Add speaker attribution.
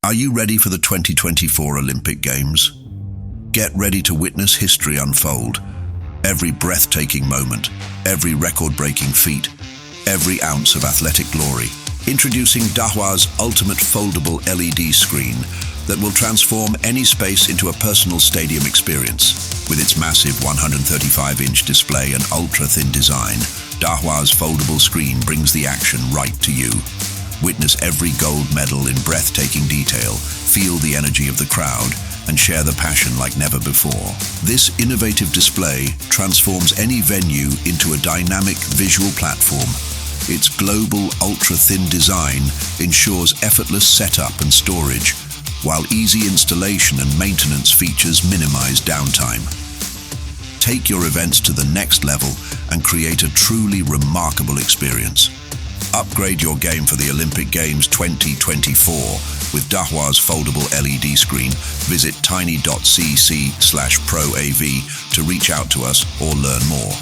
Speaker 1: Are you ready for the 2024 Olympic Games? Get ready to witness history unfold. Every breathtaking moment, every record-breaking feat, every ounce of athletic glory. Introducing Dahua's ultimate foldable LED screen that will transform any space into a personal stadium experience. With its massive 135-inch display and ultra-thin design, Dahua's foldable screen brings the action right to you. Witness every gold medal in breathtaking detail, feel the energy of the crowd, and share the passion like never before. This innovative display transforms any venue into a dynamic visual platform. Its global ultra-thin design ensures effortless setup and storage, while easy installation and maintenance features minimize downtime. Take your events to the next level and create a truly remarkable experience. Upgrade your game for the Olympic Games 2024 with Dahua's foldable LED screen. Visit tiny.cc/PROAV to reach out to us or learn more.